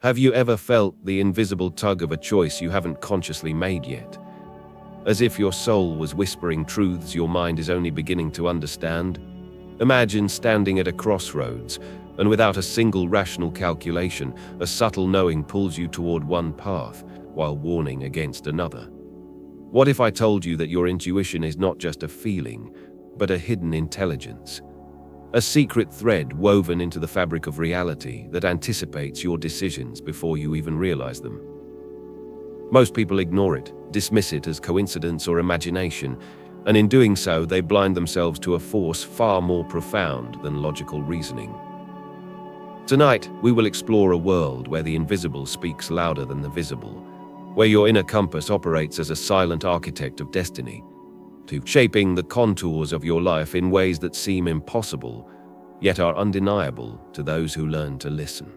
Have you ever felt the invisible tug of a choice you haven't consciously made yet? As if your soul was whispering truths your mind is only beginning to understand? Imagine standing at a crossroads, and without a single rational calculation, a subtle knowing pulls you toward one path, while warning against another. What if I told you that your intuition is not just a feeling, but a hidden intelligence? A secret thread woven into the fabric of reality that anticipates your decisions before you even realize them. Most people ignore it, dismiss it as coincidence or imagination, and in doing so, they blind themselves to a force far more profound than logical reasoning. Tonight, we will explore a world where the invisible speaks louder than the visible, where your inner compass operates as a silent architect of destiny, shaping the contours of your life in ways that seem impossible, yet are undeniable to those who learn to listen.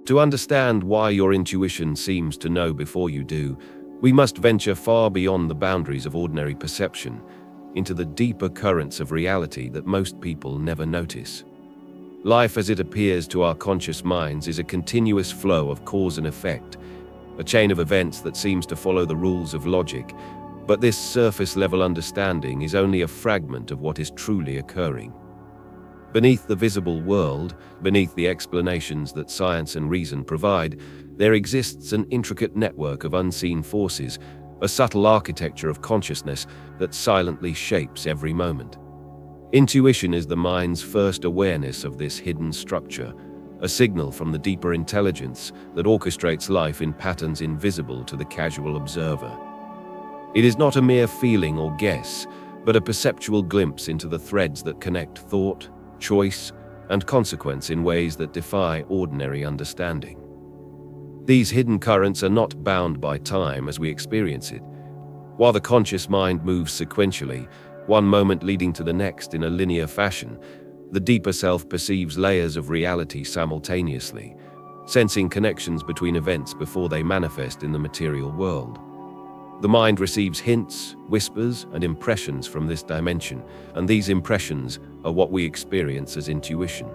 To understand why your intuition seems to know before you do, we must venture far beyond the boundaries of ordinary perception, into the deeper currents of reality that most people never notice. Life as it appears to our conscious minds is a continuous flow of cause and effect, a chain of events that seems to follow the rules of logic, but this surface-level understanding is only a fragment of what is truly occurring. Beneath the visible world, beneath the explanations that science and reason provide, there exists an intricate network of unseen forces, a subtle architecture of consciousness that silently shapes every moment. Intuition is the mind's first awareness of this hidden structure, a signal from the deeper intelligence that orchestrates life in patterns invisible to the casual observer. It is not a mere feeling or guess, but a perceptual glimpse into the threads that connect thought, choice, and consequence in ways that defy ordinary understanding. These hidden currents are not bound by time as we experience it. While the conscious mind moves sequentially, one moment leading to the next in a linear fashion, the deeper self perceives layers of reality simultaneously, sensing connections between events before they manifest in the material world. The mind receives hints, whispers, and impressions from this dimension, and these impressions are what we experience as intuition.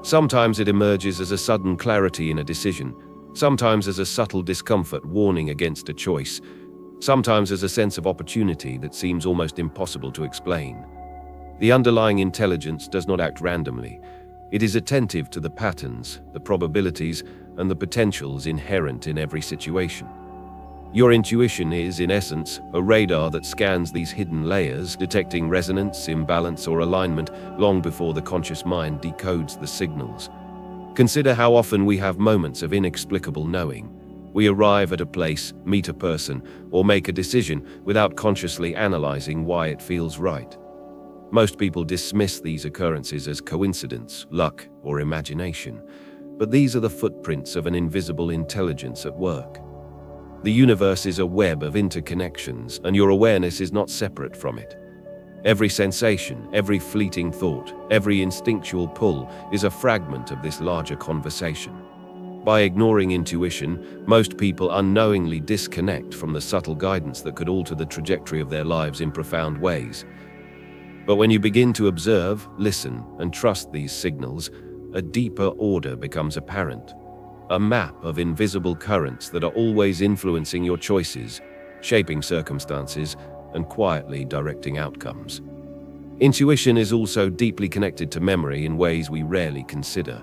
Sometimes it emerges as a sudden clarity in a decision, sometimes as a subtle discomfort warning against a choice, sometimes as a sense of opportunity that seems almost impossible to explain. The underlying intelligence does not act randomly. It is attentive to the patterns, the probabilities, and the potentials inherent in every situation. Your intuition is, in essence, a radar that scans these hidden layers, detecting resonance, imbalance, or alignment long before the conscious mind decodes the signals. Consider how often we have moments of inexplicable knowing. We arrive at a place, meet a person, or make a decision without consciously analyzing why it feels right. Most people dismiss these occurrences as coincidence, luck, or imagination, but these are the footprints of an invisible intelligence at work. The universe is a web of interconnections, and your awareness is not separate from it. Every sensation, every fleeting thought, every instinctual pull is a fragment of this larger conversation. By ignoring intuition, most people unknowingly disconnect from the subtle guidance that could alter the trajectory of their lives in profound ways. But when you begin to observe, listen, and trust these signals, a deeper order becomes apparent. A map of invisible currents that are always influencing your choices, shaping circumstances, and quietly directing outcomes. Intuition is also deeply connected to memory in ways we rarely consider.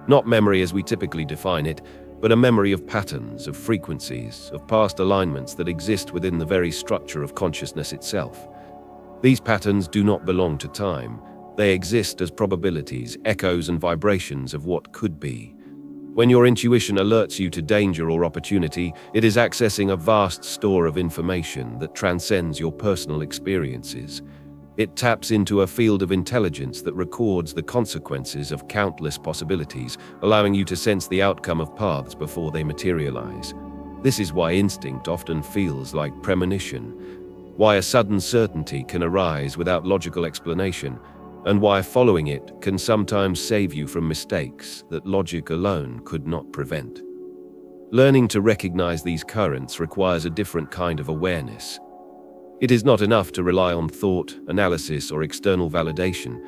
Not memory as we typically define it, but a memory of patterns, of frequencies, of past alignments that exist within the very structure of consciousness itself. These patterns do not belong to time. They exist as probabilities, echoes, and vibrations of what could be. When your intuition alerts you to danger or opportunity, it is accessing a vast store of information that transcends your personal experiences. It taps into a field of intelligence that records the consequences of countless possibilities, allowing you to sense the outcome of paths before they materialize. This is why instinct often feels like premonition, why a sudden certainty can arise without logical explanation, and why following it can sometimes save you from mistakes that logic alone could not prevent. Learning to recognize these currents requires a different kind of awareness. It is not enough to rely on thought, analysis, or external validation.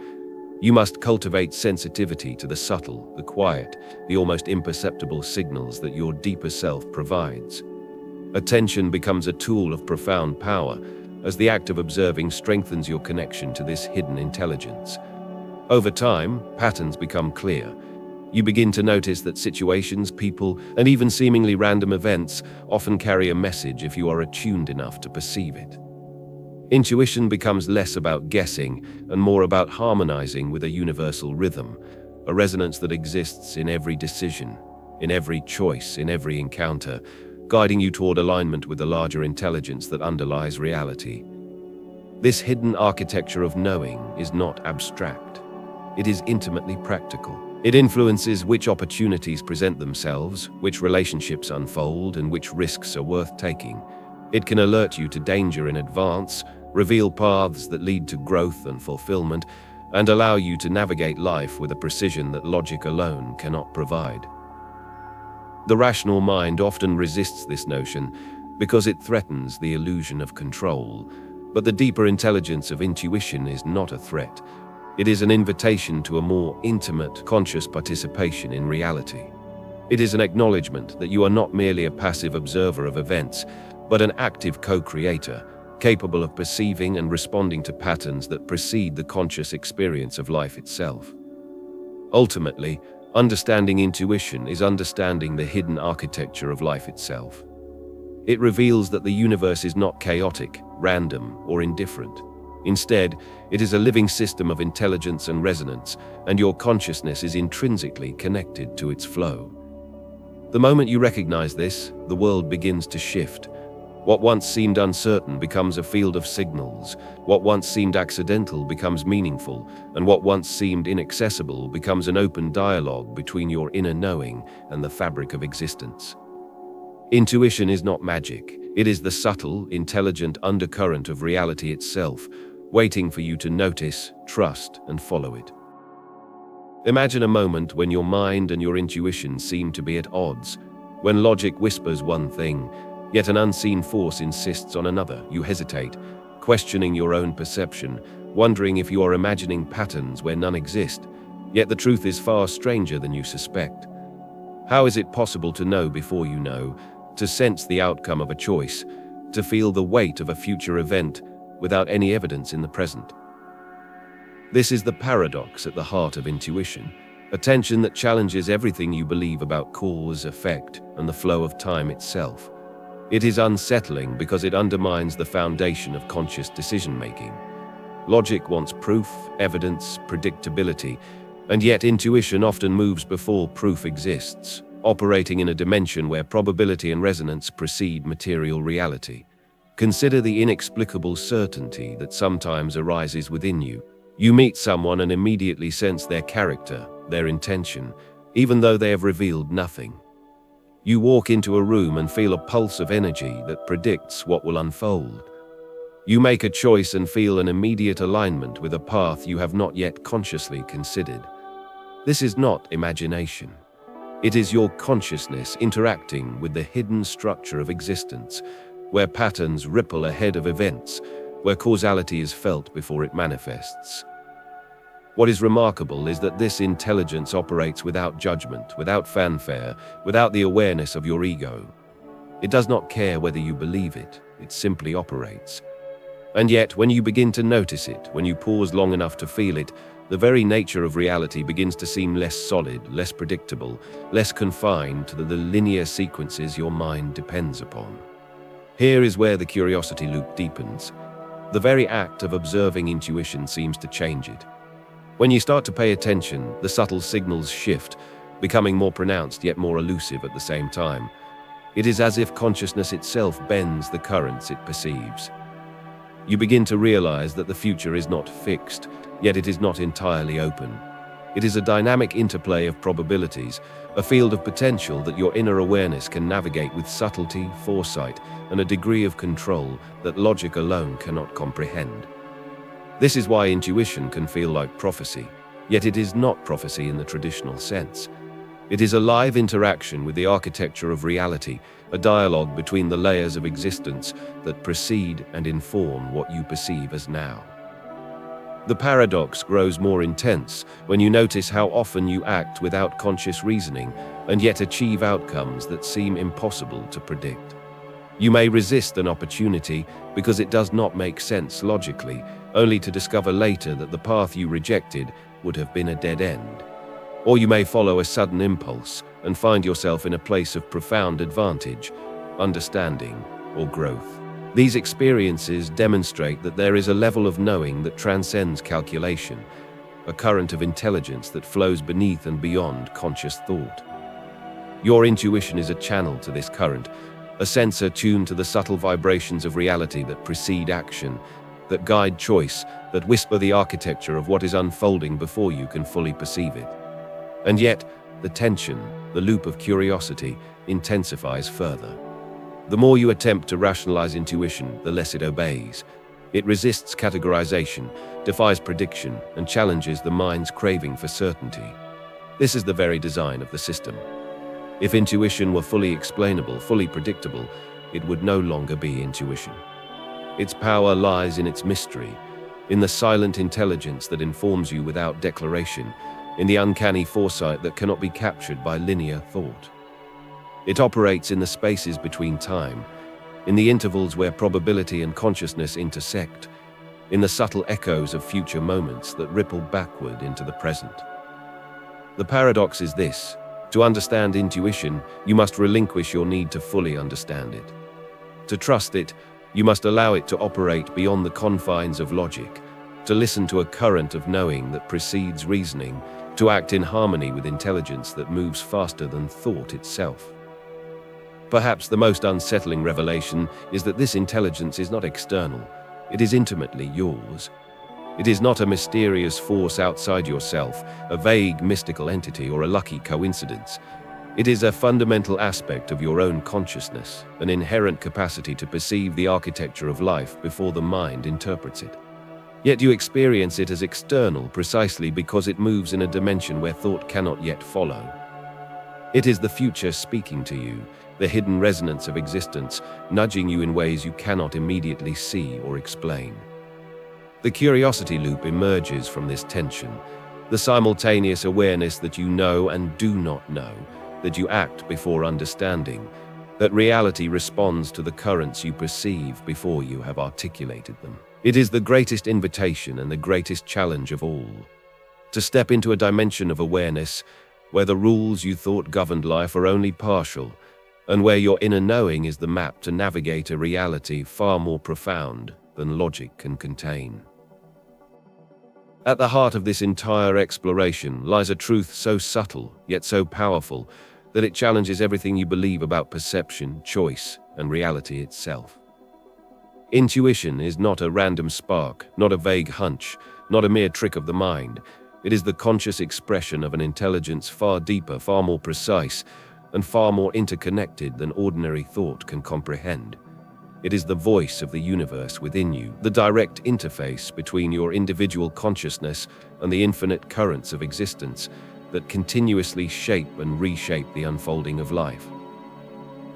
You must cultivate sensitivity to the subtle, the quiet, the almost imperceptible signals that your deeper self provides. Attention becomes a tool of profound power, as the act of observing strengthens your connection to this hidden intelligence. Over time, patterns become clear. You begin to notice that situations, people, and even seemingly random events often carry a message if you are attuned enough to perceive it. Intuition becomes less about guessing and more about harmonizing with a universal rhythm, a resonance that exists in every decision, in every choice, in every encounter, guiding you toward alignment with the larger intelligence that underlies reality. This hidden architecture of knowing is not abstract. It is intimately practical. It influences which opportunities present themselves, which relationships unfold, and which risks are worth taking. It can alert you to danger in advance, reveal paths that lead to growth and fulfillment, and allow you to navigate life with a precision that logic alone cannot provide. The rational mind often resists this notion because it threatens the illusion of control. But the deeper intelligence of intuition is not a threat. It is an invitation to a more intimate, conscious participation in reality. It is an acknowledgement that you are not merely a passive observer of events, but an active co-creator, capable of perceiving and responding to patterns that precede the conscious experience of life itself. Ultimately, understanding intuition is understanding the hidden architecture of life itself. It reveals that the universe is not chaotic, random, or indifferent. Instead, it is a living system of intelligence and resonance, and your consciousness is intrinsically connected to its flow. The moment you recognize this, the world begins to shift. What once seemed uncertain becomes a field of signals. What once seemed accidental becomes meaningful, and what once seemed inaccessible becomes an open dialogue between your inner knowing and the fabric of existence. Intuition is not magic. It is the subtle, intelligent undercurrent of reality itself, waiting for you to notice, trust, and follow it. Imagine a moment when your mind and your intuition seem to be at odds, when logic whispers one thing, yet an unseen force insists on another. You hesitate, questioning your own perception, wondering if you are imagining patterns where none exist, yet the truth is far stranger than you suspect. How is it possible to know before you know, to sense the outcome of a choice, to feel the weight of a future event without any evidence in the present? This is the paradox at the heart of intuition, a tension that challenges everything you believe about cause, effect, and the flow of time itself. It is unsettling because it undermines the foundation of conscious decision-making. Logic wants proof, evidence, predictability, and yet intuition often moves before proof exists, operating in a dimension where probability and resonance precede material reality. Consider the inexplicable certainty that sometimes arises within you. You meet someone and immediately sense their character, their intention, even though they have revealed nothing. You walk into a room and feel a pulse of energy that predicts what will unfold. You make a choice and feel an immediate alignment with a path you have not yet consciously considered. This is not imagination. It is your consciousness interacting with the hidden structure of existence, where patterns ripple ahead of events, where causality is felt before it manifests. What is remarkable is that this intelligence operates without judgment, without fanfare, without the awareness of your ego. It does not care whether you believe it, it simply operates. And yet, when you begin to notice it, when you pause long enough to feel it, the very nature of reality begins to seem less solid, less predictable, less confined to the linear sequences your mind depends upon. Here is where the curiosity loop deepens. The very act of observing intuition seems to change it. When you start to pay attention, the subtle signals shift, becoming more pronounced yet more elusive at the same time. It is as if consciousness itself bends the currents it perceives. You begin to realize that the future is not fixed, yet it is not entirely open. It is a dynamic interplay of probabilities, a field of potential that your inner awareness can navigate with subtlety, foresight, and a degree of control that logic alone cannot comprehend. This is why intuition can feel like prophecy, yet it is not prophecy in the traditional sense. It is a live interaction with the architecture of reality, a dialogue between the layers of existence that precede and inform what you perceive as now. The paradox grows more intense when you notice how often you act without conscious reasoning and yet achieve outcomes that seem impossible to predict. You may resist an opportunity because it does not make sense logically, only to discover later that the path you rejected would have been a dead end. Or you may follow a sudden impulse and find yourself in a place of profound advantage, understanding, or growth. These experiences demonstrate that there is a level of knowing that transcends calculation, a current of intelligence that flows beneath and beyond conscious thought. Your intuition is a channel to this current, a sensor tuned to the subtle vibrations of reality that precede action, that guide choice, that whisper the architecture of what is unfolding before you can fully perceive it. And yet, the tension, the loop of curiosity, intensifies further. The more you attempt to rationalize intuition, the less it obeys. It resists categorization, defies prediction, and challenges the mind's craving for certainty. This is the very design of the system. If intuition were fully explainable, fully predictable, it would no longer be intuition. Its power lies in its mystery, in the silent intelligence that informs you without declaration, in the uncanny foresight that cannot be captured by linear thought. It operates in the spaces between time, in the intervals where probability and consciousness intersect, in the subtle echoes of future moments that ripple backward into the present. The paradox is this: to understand intuition, you must relinquish your need to fully understand it. To trust it, you must allow it to operate beyond the confines of logic, to listen to a current of knowing that precedes reasoning, to act in harmony with intelligence that moves faster than thought itself. Perhaps the most unsettling revelation is that this intelligence is not external, it is intimately yours. It is not a mysterious force outside yourself, a vague mystical entity, or a lucky coincidence. It is a fundamental aspect of your own consciousness, an inherent capacity to perceive the architecture of life before the mind interprets it. Yet you experience it as external precisely because it moves in a dimension where thought cannot yet follow. It is the future speaking to you, the hidden resonance of existence, nudging you in ways you cannot immediately see or explain. The curiosity loop emerges from this tension, the simultaneous awareness that you know and do not know, that you act before understanding, that reality responds to the currents you perceive before you have articulated them. It is the greatest invitation and the greatest challenge of all. To step into a dimension of awareness where the rules you thought governed life are only partial, and where your inner knowing is the map to navigate a reality far more profound than logic can contain. At the heart of this entire exploration lies a truth so subtle, yet so powerful, that it challenges everything you believe about perception, choice, and reality itself. Intuition is not a random spark, not a vague hunch, not a mere trick of the mind. It is the conscious expression of an intelligence far deeper, far more precise, and far more interconnected than ordinary thought can comprehend. It is the voice of the universe within you, the direct interface between your individual consciousness and the infinite currents of existence that continuously shape and reshape the unfolding of life.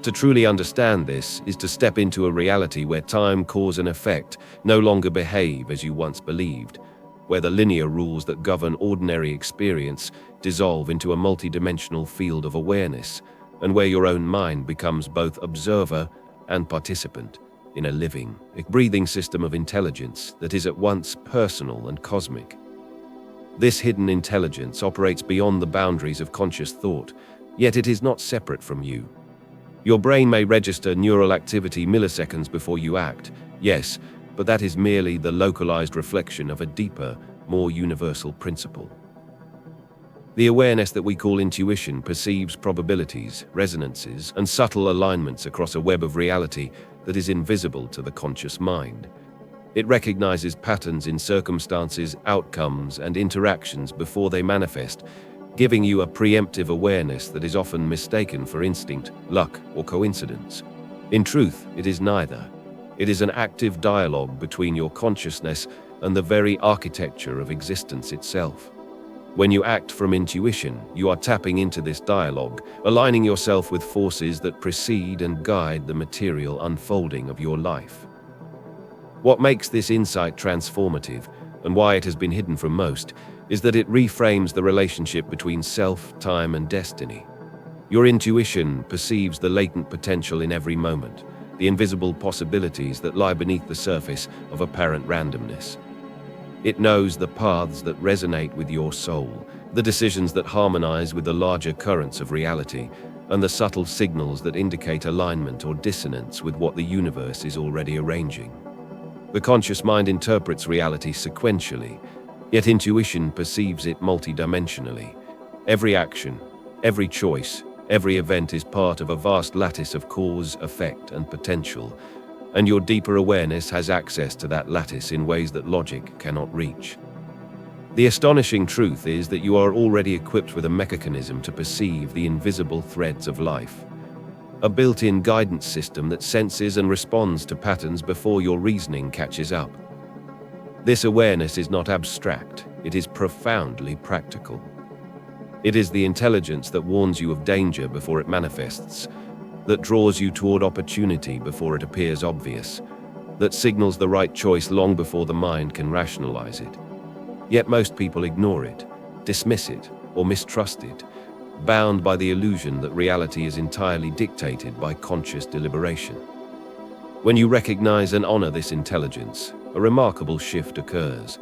To truly understand this is to step into a reality where time, cause, and effect no longer behave as you once believed, where the linear rules that govern ordinary experience dissolve into a multidimensional field of awareness, and where your own mind becomes both observer and participant in a living, breathing system of intelligence that is at once personal and cosmic. This hidden intelligence operates beyond the boundaries of conscious thought, yet it is not separate from you. Your brain may register neural activity milliseconds before you act, yes, but that is merely the localized reflection of a deeper, more universal principle. The awareness that we call intuition perceives probabilities, resonances, and subtle alignments across a web of reality that is invisible to the conscious mind. It recognizes patterns in circumstances, outcomes, and interactions before they manifest, giving you a preemptive awareness that is often mistaken for instinct, luck, or coincidence. In truth, it is neither. It is an active dialogue between your consciousness and the very architecture of existence itself. When you act from intuition, you are tapping into this dialogue, aligning yourself with forces that precede and guide the material unfolding of your life. What makes this insight transformative and why it has been hidden from most, is that it reframes the relationship between self, time, and destiny. Your intuition perceives the latent potential in every moment, the invisible possibilities that lie beneath the surface of apparent randomness. It knows the paths that resonate with your soul, the decisions that harmonize with the larger currents of reality, and the subtle signals that indicate alignment or dissonance with what the universe is already arranging. The conscious mind interprets reality sequentially, yet intuition perceives it multidimensionally. Every action, every choice, every event is part of a vast lattice of cause, effect, and potential, and your deeper awareness has access to that lattice in ways that logic cannot reach. The astonishing truth is that you are already equipped with a mechanism to perceive the invisible threads of life, a built-in guidance system that senses and responds to patterns before your reasoning catches up. This awareness is not abstract, it is profoundly practical. It is the intelligence that warns you of danger before it manifests, that draws you toward opportunity before it appears obvious, that signals the right choice long before the mind can rationalize it. Yet most people ignore it, dismiss it, or mistrust it, bound by the illusion that reality is entirely dictated by conscious deliberation. When you recognize and honor this intelligence, a remarkable shift occurs.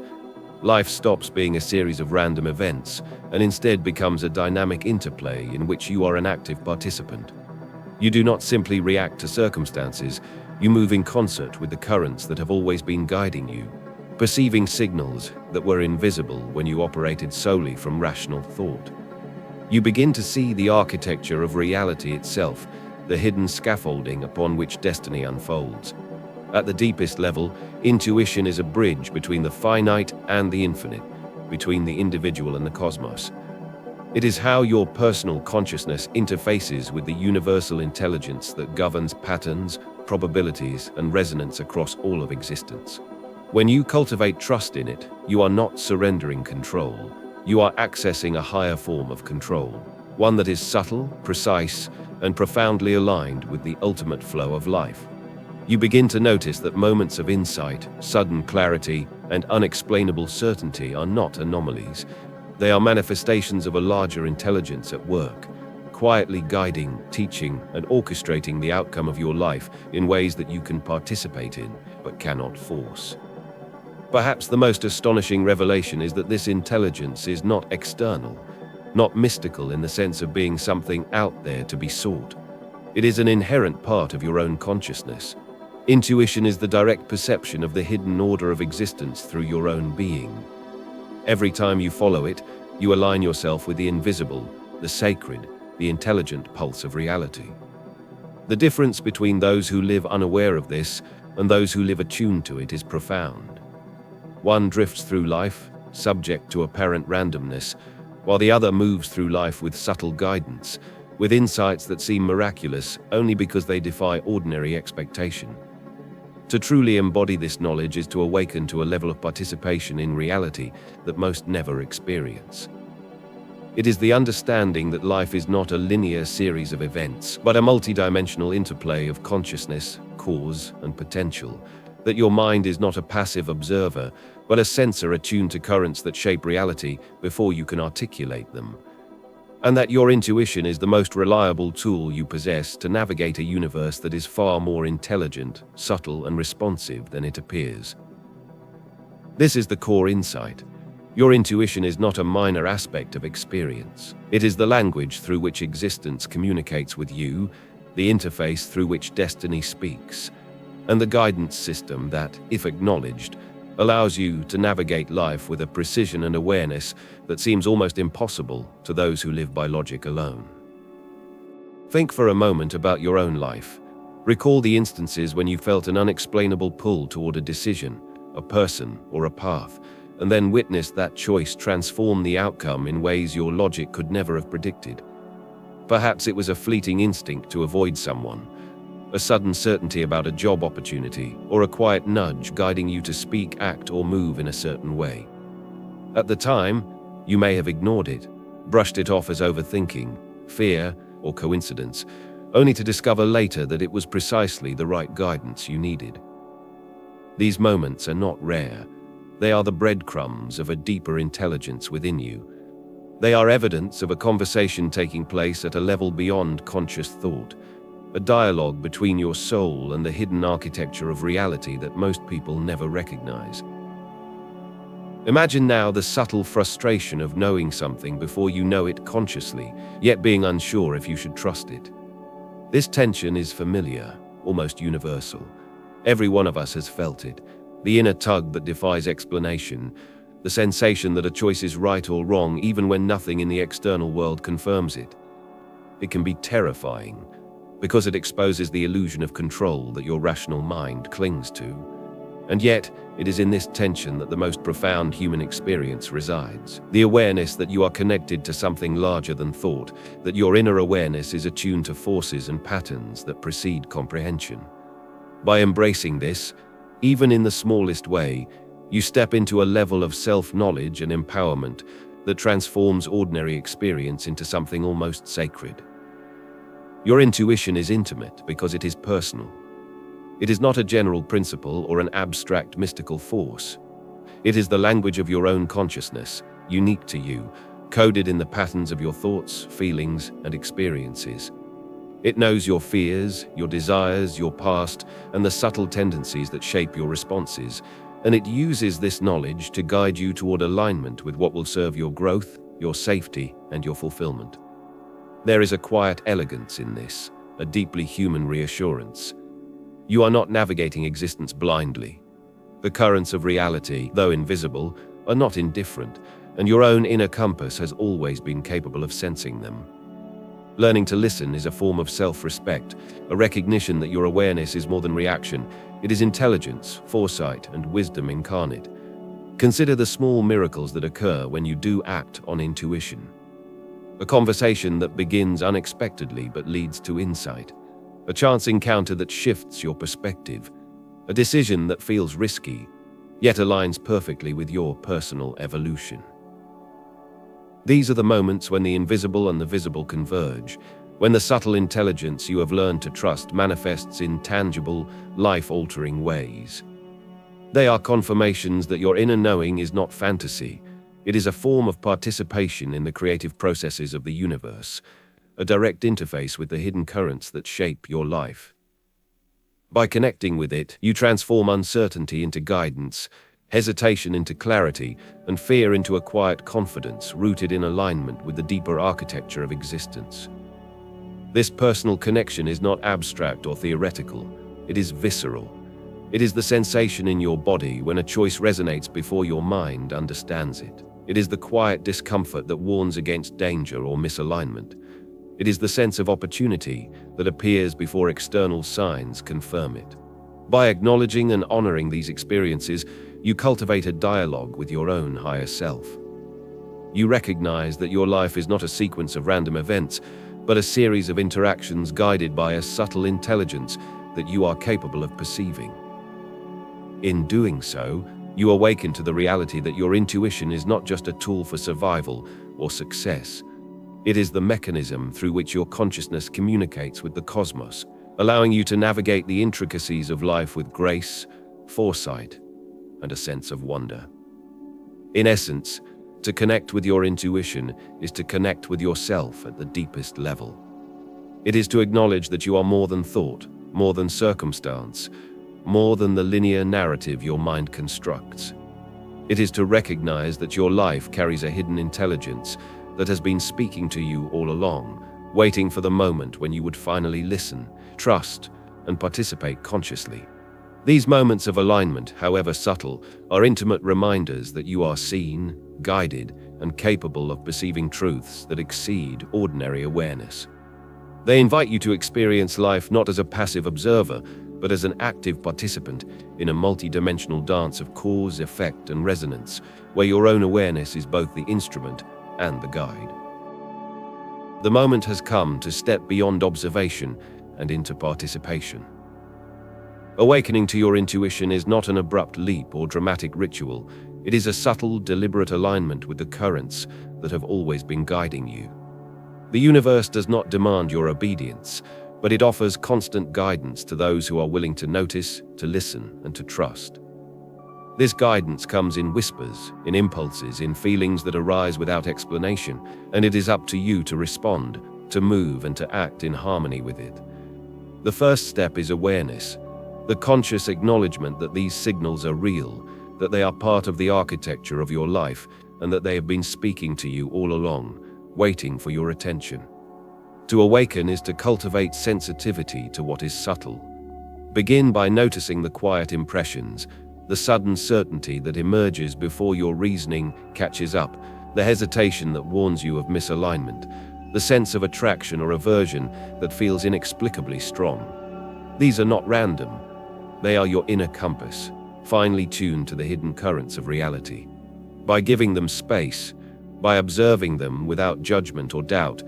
Life stops being a series of random events and instead becomes a dynamic interplay in which you are an active participant. You do not simply react to circumstances, you move in concert with the currents that have always been guiding you, perceiving signals that were invisible when you operated solely from rational thought. You begin to see the architecture of reality itself, the hidden scaffolding upon which destiny unfolds. At the deepest level, intuition is a bridge between the finite and the infinite, between the individual and the cosmos. It is how your personal consciousness interfaces with the universal intelligence that governs patterns, probabilities, and resonance across all of existence. When you cultivate trust in it, you are not surrendering control. You are accessing a higher form of control, one that is subtle, precise, and profoundly aligned with the ultimate flow of life. You begin to notice that moments of insight, sudden clarity, and unexplainable certainty are not anomalies. They are manifestations of a larger intelligence at work, quietly guiding, teaching, and orchestrating the outcome of your life in ways that you can participate in, but cannot force. Perhaps the most astonishing revelation is that this intelligence is not external, not mystical in the sense of being something out there to be sought. It is an inherent part of your own consciousness. Intuition is the direct perception of the hidden order of existence through your own being. Every time you follow it, you align yourself with the invisible, the sacred, the intelligent pulse of reality. The difference between those who live unaware of this and those who live attuned to it is profound. One drifts through life, subject to apparent randomness, while the other moves through life with subtle guidance, with insights that seem miraculous only because they defy ordinary expectation. To truly embody this knowledge is to awaken to a level of participation in reality that most never experience. It is the understanding that life is not a linear series of events, but a multidimensional interplay of consciousness, cause, and potential, that your mind is not a passive observer, but a sensor attuned to currents that shape reality before you can articulate them, and that your intuition is the most reliable tool you possess to navigate a universe that is far more intelligent, subtle, and responsive than it appears. This is the core insight. Your intuition is not a minor aspect of experience. It is the language through which existence communicates with you, the interface through which destiny speaks, and the guidance system that, if acknowledged, allows you to navigate life with a precision and awareness that seems almost impossible to those who live by logic alone. Think for a moment about your own life. Recall the instances when you felt an unexplainable pull toward a decision, a person, or a path, and then witness that choice transform the outcome in ways your logic could never have predicted. Perhaps it was a fleeting instinct to avoid someone, a sudden certainty about a job opportunity, or a quiet nudge guiding you to speak, act, or move in a certain way. At the time, you may have ignored it, brushed it off as overthinking, fear, or coincidence, only to discover later that it was precisely the right guidance you needed. These moments are not rare. They are the breadcrumbs of a deeper intelligence within you. They are evidence of a conversation taking place at a level beyond conscious thought, a dialogue between your soul and the hidden architecture of reality that most people never recognize. Imagine now the subtle frustration of knowing something before you know it consciously, yet being unsure if you should trust it. This tension is familiar, almost universal. Every one of us has felt it. The inner tug that defies explanation, the sensation that a choice is right or wrong even when nothing in the external world confirms it. It can be terrifying, because it exposes the illusion of control that your rational mind clings to. And yet, it is in this tension that the most profound human experience resides. The awareness that you are connected to something larger than thought, that your inner awareness is attuned to forces and patterns that precede comprehension. By embracing this, even in the smallest way, you step into a level of self-knowledge and empowerment that transforms ordinary experience into something almost sacred. Your intuition is intimate because it is personal. It is not a general principle or an abstract mystical force. It is the language of your own consciousness, unique to you, coded in the patterns of your thoughts, feelings, and experiences. It knows your fears, your desires, your past, and the subtle tendencies that shape your responses, and it uses this knowledge to guide you toward alignment with what will serve your growth, your safety, and your fulfillment. There is a quiet elegance in this, a deeply human reassurance. You are not navigating existence blindly. The currents of reality, though invisible, are not indifferent, and your own inner compass has always been capable of sensing them. Learning to listen is a form of self-respect, a recognition that your awareness is more than reaction. It is intelligence, foresight, and wisdom incarnate. Consider the small miracles that occur when you do act on intuition. A conversation that begins unexpectedly but leads to insight. A chance encounter that shifts your perspective. A decision that feels risky, yet aligns perfectly with your personal evolution. These are the moments when the invisible and the visible converge, when the subtle intelligence you have learned to trust manifests in tangible, life-altering ways. They are confirmations that your inner knowing is not fantasy. It is a form of participation in the creative processes of the universe, a direct interface with the hidden currents that shape your life. By connecting with it, you transform uncertainty into guidance, hesitation into clarity, and fear into a quiet confidence rooted in alignment with the deeper architecture of existence. This personal connection is not abstract or theoretical, it is visceral. It is the sensation in your body when a choice resonates before your mind understands it. It is the quiet discomfort that warns against danger or misalignment. It is the sense of opportunity that appears before external signs confirm it. By acknowledging and honoring these experiences, you cultivate a dialogue with your own higher self. You recognize that your life is not a sequence of random events, but a series of interactions guided by a subtle intelligence that you are capable of perceiving. In doing so, you awaken to the reality that your intuition is not just a tool for survival or success. It is the mechanism through which your consciousness communicates with the cosmos, allowing you to navigate the intricacies of life with grace, foresight, and a sense of wonder. In essence, to connect with your intuition is to connect with yourself at the deepest level. It is to acknowledge that you are more than thought, more than circumstance, more than the linear narrative your mind constructs. It is to recognize that your life carries a hidden intelligence that has been speaking to you all along, waiting for the moment when you would finally listen, trust, and participate consciously. These moments of alignment, however subtle, are intimate reminders that you are seen, guided, and capable of perceiving truths that exceed ordinary awareness. They invite you to experience life not as a passive observer, but as an active participant in a multidimensional dance of cause, effect, and resonance, where your own awareness is both the instrument and the guide. The moment has come to step beyond observation and into participation. Awakening to your intuition is not an abrupt leap or dramatic ritual. It is a subtle, deliberate alignment with the currents that have always been guiding you. The universe does not demand your obedience, but it offers constant guidance to those who are willing to notice, to listen, and to trust. This guidance comes in whispers, in impulses, in feelings that arise without explanation, and it is up to you to respond, to move, and to act in harmony with it. The first step is awareness, the conscious acknowledgement that these signals are real, that they are part of the architecture of your life, and that they have been speaking to you all along, waiting for your attention. To awaken is to cultivate sensitivity to what is subtle. Begin by noticing the quiet impressions, the sudden certainty that emerges before your reasoning catches up, the hesitation that warns you of misalignment, the sense of attraction or aversion that feels inexplicably strong. These are not random. They are your inner compass, finely tuned to the hidden currents of reality. By giving them space, by observing them without judgment or doubt,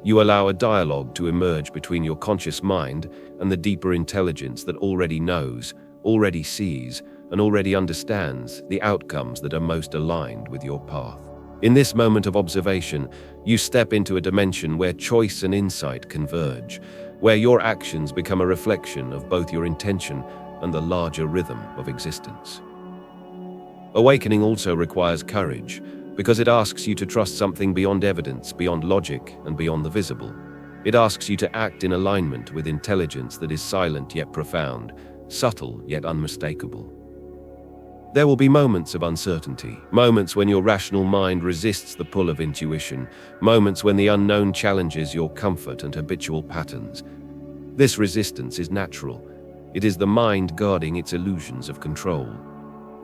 you allow a dialogue to emerge between your conscious mind and the deeper intelligence that already knows, already sees, and already understands the outcomes that are most aligned with your path. In this moment of observation, you step into a dimension where choice and insight converge, where your actions become a reflection of both your intention and the larger rhythm of existence. Awakening also requires courage, because it asks you to trust something beyond evidence, beyond logic, and beyond the visible. It asks you to act in alignment with intelligence that is silent yet profound, subtle yet unmistakable. There will be moments of uncertainty, moments when your rational mind resists the pull of intuition, moments when the unknown challenges your comfort and habitual patterns. This resistance is natural. It is the mind guarding its illusions of control.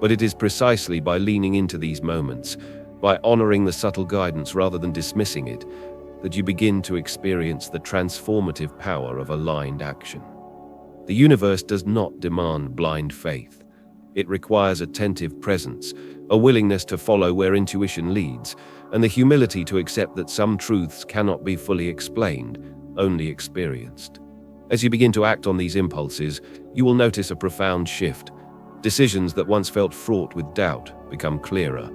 But it is precisely by leaning into these moments, by honoring the subtle guidance rather than dismissing it, that you begin to experience the transformative power of aligned action. The universe does not demand blind faith. It requires attentive presence, a willingness to follow where intuition leads, and the humility to accept that some truths cannot be fully explained, only experienced. As you begin to act on these impulses, you will notice a profound shift. Decisions that once felt fraught with doubt become clearer.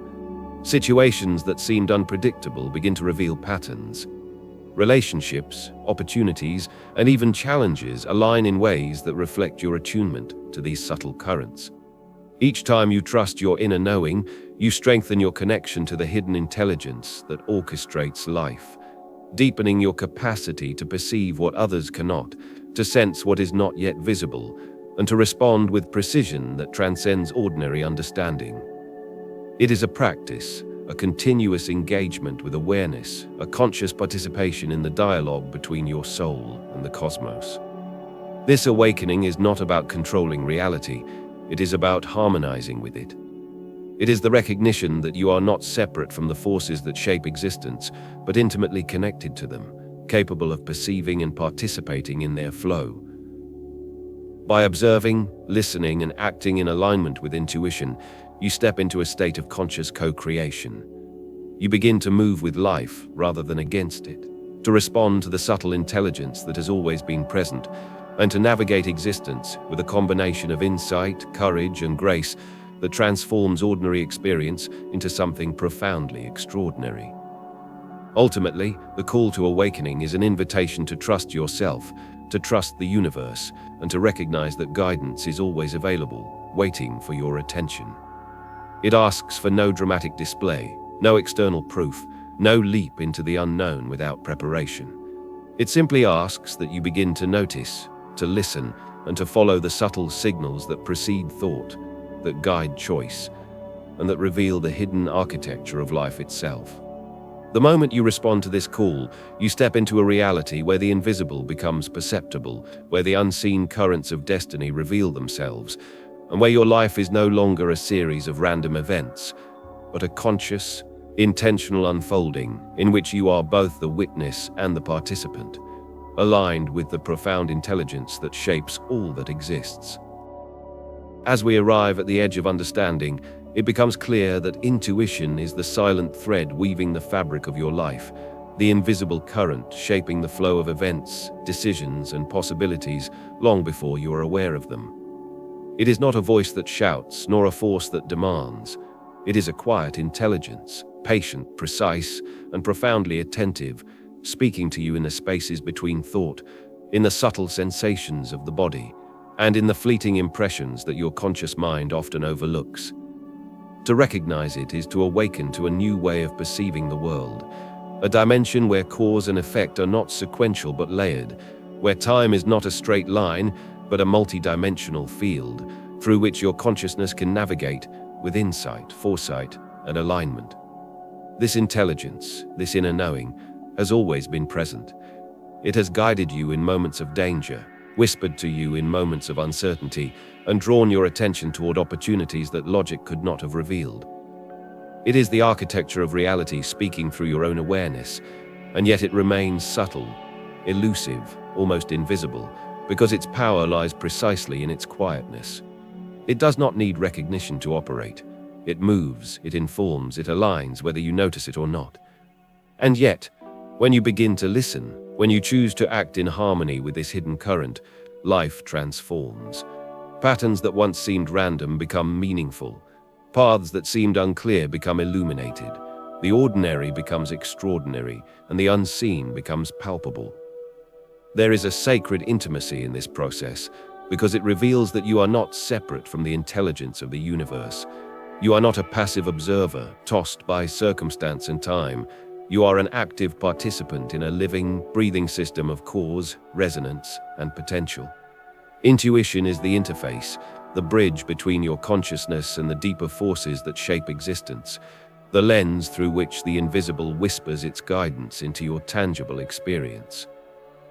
Situations that seemed unpredictable begin to reveal patterns. Relationships, opportunities, and even challenges align in ways that reflect your attunement to these subtle currents. Each time you trust your inner knowing, you strengthen your connection to the hidden intelligence that orchestrates life, deepening your capacity to perceive what others cannot, to sense what is not yet visible, and to respond with precision that transcends ordinary understanding. It is a practice, a continuous engagement with awareness, a conscious participation in the dialogue between your soul and the cosmos. This awakening is not about controlling reality. It is about harmonizing with it. It is the recognition that you are not separate from the forces that shape existence, but intimately connected to them, capable of perceiving and participating in their flow. By observing, listening, and acting in alignment with intuition, you step into a state of conscious co-creation. You begin to move with life rather than against it, to respond to the subtle intelligence that has always been present, and to navigate existence with a combination of insight, courage, and grace that transforms ordinary experience into something profoundly extraordinary. Ultimately, the call to awakening is an invitation to trust yourself, to trust the universe, and to recognize that guidance is always available, waiting for your attention. It asks for no dramatic display, no external proof, no leap into the unknown without preparation. It simply asks that you begin to notice, to listen, and to follow the subtle signals that precede thought, that guide choice, and that reveal the hidden architecture of life itself. The moment you respond to this call, you step into a reality where the invisible becomes perceptible, where the unseen currents of destiny reveal themselves, and where your life is no longer a series of random events, but a conscious, intentional unfolding in which you are both the witness and the participant, aligned with the profound intelligence that shapes all that exists. As we arrive at the edge of understanding, it becomes clear that intuition is the silent thread weaving the fabric of your life, the invisible current shaping the flow of events, decisions, and possibilities long before you are aware of them. It is not a voice that shouts, nor a force that demands. It is a quiet intelligence, patient, precise, and profoundly attentive, speaking to you in the spaces between thought, in the subtle sensations of the body, and in the fleeting impressions that your conscious mind often overlooks. To recognize it is to awaken to a new way of perceiving the world, a dimension where cause and effect are not sequential but layered, where time is not a straight line but a multidimensional field through which your consciousness can navigate with insight, foresight, and alignment. This intelligence, this inner knowing, has always been present. It has guided you in moments of danger, whispered to you in moments of uncertainty, and drawn your attention toward opportunities that logic could not have revealed. It is the architecture of reality speaking through your own awareness, and yet it remains subtle, elusive, almost invisible, because its power lies precisely in its quietness. It does not need recognition to operate. It moves, it informs, it aligns, whether you notice it or not. And yet, when you begin to listen, when you choose to act in harmony with this hidden current, life transforms. Patterns that once seemed random become meaningful. Paths that seemed unclear become illuminated. The ordinary becomes extraordinary, and the unseen becomes palpable. There is a sacred intimacy in this process, because it reveals that you are not separate from the intelligence of the universe. You are not a passive observer, tossed by circumstance and time. You are an active participant in a living, breathing system of cause, resonance, and potential. Intuition is the interface, the bridge between your consciousness and the deeper forces that shape existence, the lens through which the invisible whispers its guidance into your tangible experience.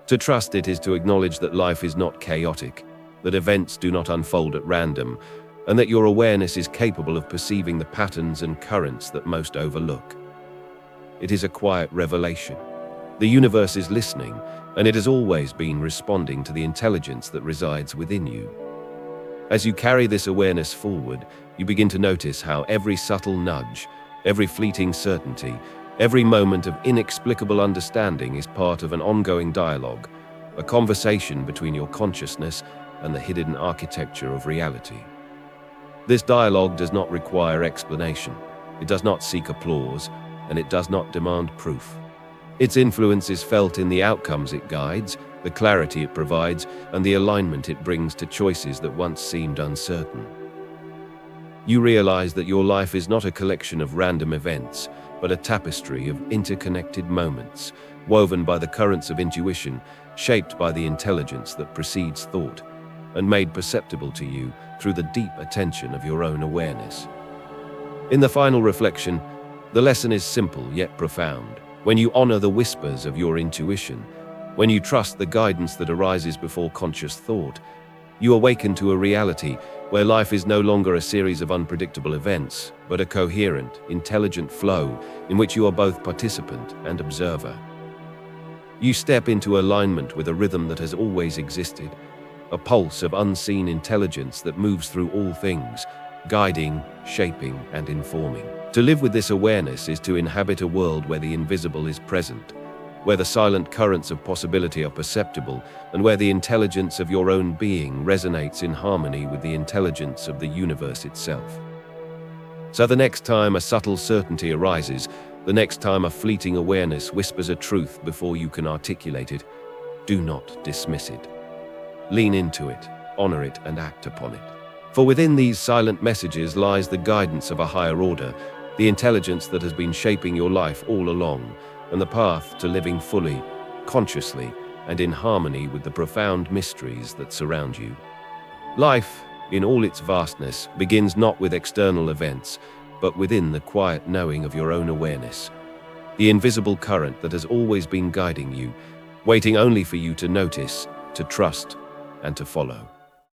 To trust it is to acknowledge that life is not chaotic, that events do not unfold at random, and that your awareness is capable of perceiving the patterns and currents that most overlook. It is a quiet revelation. The universe is listening, and it has always been responding to the intelligence that resides within you. As you carry this awareness forward, you begin to notice how every subtle nudge, every fleeting certainty, every moment of inexplicable understanding is part of an ongoing dialogue, a conversation between your consciousness and the hidden architecture of reality. This dialogue does not require explanation, it does not seek applause, and it does not demand proof. Its influence is felt in the outcomes it guides, the clarity it provides, and the alignment it brings to choices that once seemed uncertain. You realize that your life is not a collection of random events, but a tapestry of interconnected moments, woven by the currents of intuition, shaped by the intelligence that precedes thought, and made perceptible to you through the deep attention of your own awareness. In the final reflection, the lesson is simple yet profound. When you honor the whispers of your intuition, when you trust the guidance that arises before conscious thought, you awaken to a reality where life is no longer a series of unpredictable events, but a coherent, intelligent flow in which you are both participant and observer. You step into alignment with a rhythm that has always existed, a pulse of unseen intelligence that moves through all things, guiding, shaping, and informing. To live with this awareness is to inhabit a world where the invisible is present, where the silent currents of possibility are perceptible, and where the intelligence of your own being resonates in harmony with the intelligence of the universe itself. So the next time a subtle certainty arises, the next time a fleeting awareness whispers a truth before you can articulate it, do not dismiss it. Lean into it, honor it, and act upon it. For within these silent messages lies the guidance of a higher order, the intelligence that has been shaping your life all along, and the path to living fully, consciously, and in harmony with the profound mysteries that surround you. Life, in all its vastness, begins not with external events, but within the quiet knowing of your own awareness, the invisible current that has always been guiding you, waiting only for you to notice, to trust, and to follow.